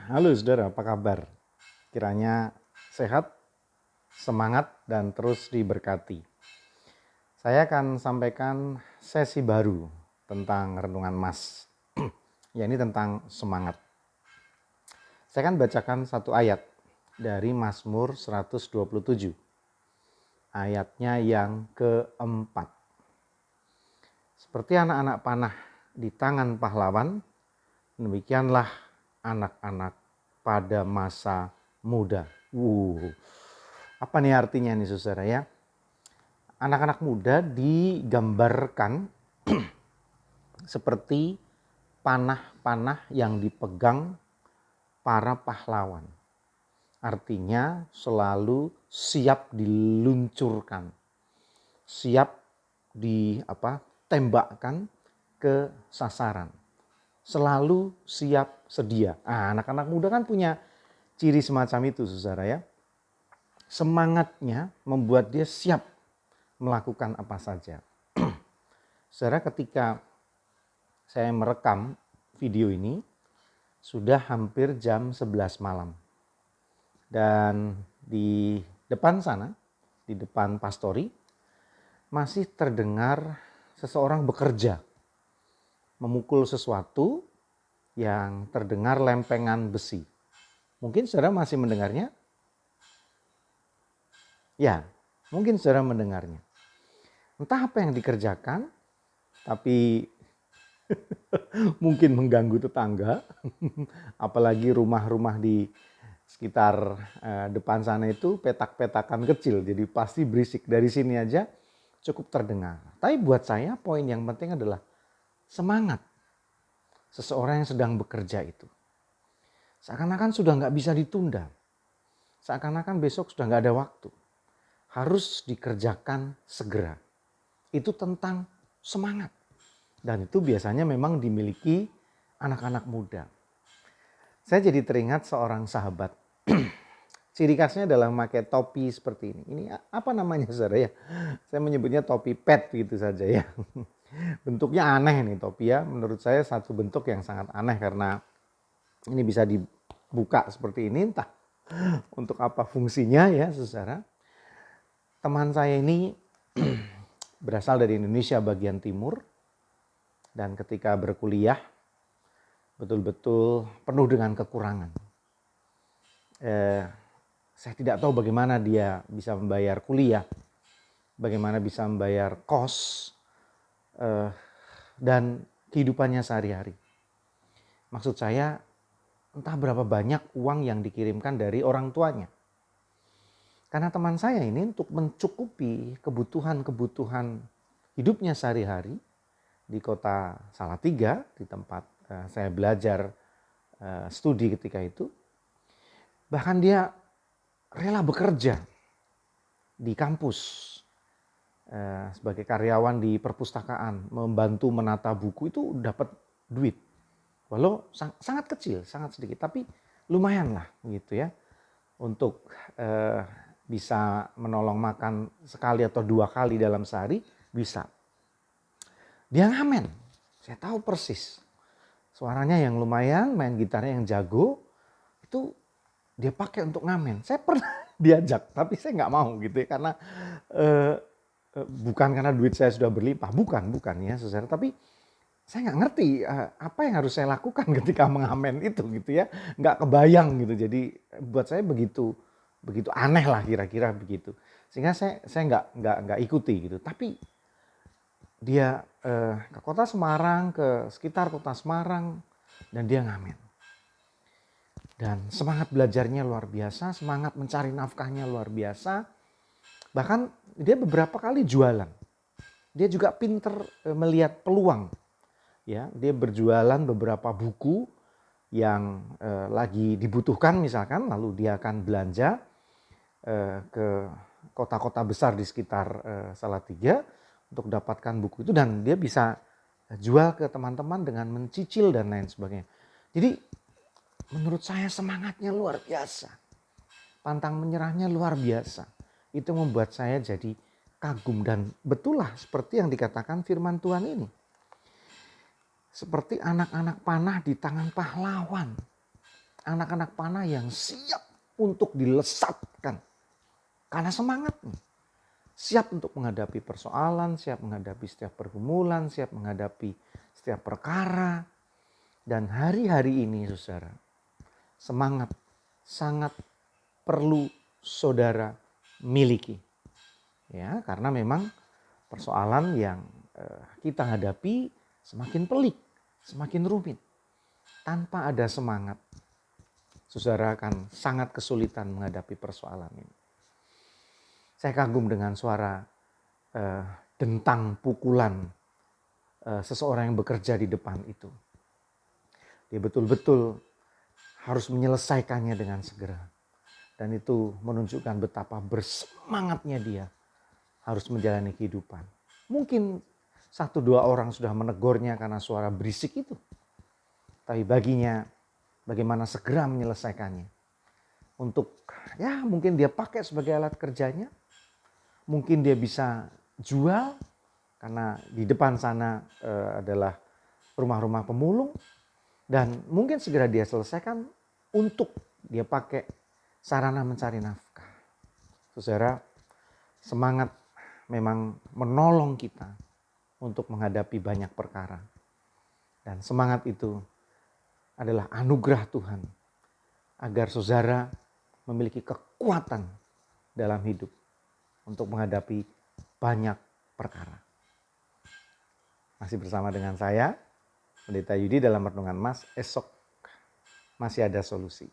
Halo saudara, apa kabar? Kiranya sehat, semangat, dan terus diberkati. Saya akan sampaikan sesi baru tentang renungan Mas, yakni tentang semangat. Saya akan bacakan satu ayat dari Mazmur 127, ayatnya yang keempat. Seperti anak-anak panah di tangan pahlawan, demikianlah anak-anak pada masa muda. Apa nih artinya nih saudara ya? Anak-anak muda digambarkan seperti panah-panah yang dipegang para pahlawan. Artinya selalu siap diluncurkan, siap ditembakkan ke sasaran. Selalu siap sedia. Anak-anak muda kan punya ciri semacam itu saudara ya. Semangatnya membuat dia siap melakukan apa saja. Saudara, ketika saya merekam video ini sudah hampir jam 11 malam. Dan di depan sana, di depan pastori, masih terdengar seseorang bekerja. Memukul sesuatu yang terdengar lempengan besi. Mungkin saudara masih mendengarnya? Ya, mungkin saudara mendengarnya. Entah apa yang dikerjakan, tapi mungkin mengganggu tetangga, apalagi rumah-rumah di sekitar depan sana itu petak-petakan kecil, jadi pasti berisik. Dari sini aja cukup terdengar. Tapi buat saya poin yang penting adalah semangat seseorang yang sedang bekerja itu. Seakan-akan sudah nggak bisa ditunda. Seakan-akan besok sudah nggak ada waktu. Harus dikerjakan segera. Itu tentang semangat. Dan itu biasanya memang dimiliki anak-anak muda. Saya jadi teringat seorang sahabat. Ciri khasnya adalah memakai topi seperti ini. Ini apa namanya saudara ya? Saya menyebutnya topi pet gitu saja ya. Bentuknya aneh nih topi ya. Menurut saya satu bentuk yang sangat aneh karena ini bisa dibuka seperti ini. Entah untuk apa fungsinya ya saudara. Teman saya ini berasal dari Indonesia bagian timur. Dan ketika berkuliah betul-betul penuh dengan kekurangan. Saya tidak tahu bagaimana dia bisa membayar kuliah, bagaimana bisa membayar kos, dan kehidupannya sehari-hari. Maksud saya, entah berapa banyak uang yang dikirimkan dari orang tuanya. Karena teman saya ini untuk mencukupi kebutuhan-kebutuhan hidupnya sehari-hari di kota Salatiga, di tempat saya belajar studi ketika itu, bahkan dia rela bekerja di kampus sebagai karyawan di perpustakaan, membantu menata buku itu dapat duit. Walau sangat kecil, sangat sedikit, tapi lumayan lah gitu ya. Untuk bisa menolong makan sekali atau 2 kali dalam sehari, bisa. Dia ngamen, saya tahu persis. Suaranya yang lumayan, main gitarnya yang jago, itu dia pakai untuk ngamen. Saya pernah diajak, tapi saya nggak mau gitu ya, karena bukan karena duit saya sudah berlimpah, bukan ya saudara, tapi saya nggak ngerti apa yang harus saya lakukan ketika mengamen itu gitu ya, nggak kebayang gitu. Jadi buat saya begitu aneh lah kira-kira begitu, sehingga saya nggak ikuti gitu. Tapi dia ke kota Semarang, ke sekitar kota Semarang, dan dia ngamen. Dan semangat belajarnya luar biasa, semangat mencari nafkahnya luar biasa. Bahkan dia beberapa kali jualan. Dia juga pinter melihat peluang. Ya, dia berjualan beberapa buku yang lagi dibutuhkan misalkan, lalu dia akan belanja ke kota-kota besar di sekitar Salatiga untuk dapatkan buku itu, dan dia bisa jual ke teman-teman dengan mencicil dan lain sebagainya. Jadi menurut saya semangatnya luar biasa. Pantang menyerahnya luar biasa. Itu membuat saya jadi kagum, dan betul lah seperti yang dikatakan firman Tuhan ini. Seperti anak-anak panah di tangan pahlawan. anak-anak panah yang siap untuk dilesatkan. Karena semangatnya. Siap untuk menghadapi persoalan, siap menghadapi setiap pergumulan, siap menghadapi setiap perkara. Dan hari-hari ini saudara, semangat sangat perlu saudara miliki. Ya, karena memang persoalan yang kita hadapi semakin pelik, semakin rumit. Tanpa ada semangat, saudara akan sangat kesulitan menghadapi persoalan ini. Saya kagum dengan suara dentang pukulan seseorang yang bekerja di depan itu. Dia betul-betul harus menyelesaikannya dengan segera. Dan itu menunjukkan betapa bersemangatnya dia harus menjalani kehidupan. Mungkin 1-2 orang sudah menegurnya karena suara berisik itu. Tapi baginya bagaimana segera menyelesaikannya. Untuk ya mungkin dia pakai sebagai alat kerjanya. Mungkin dia bisa jual karena di depan sana adalah rumah-rumah pemulung. Dan mungkin segera dia selesaikan untuk dia pakai sarana mencari nafkah. Saudara, semangat memang menolong kita untuk menghadapi banyak perkara. Dan semangat itu adalah anugerah Tuhan agar saudara memiliki kekuatan dalam hidup untuk menghadapi banyak perkara. Masih bersama dengan saya, Pendeta Yudi dalam Renungan Mas, esok masih ada solusi.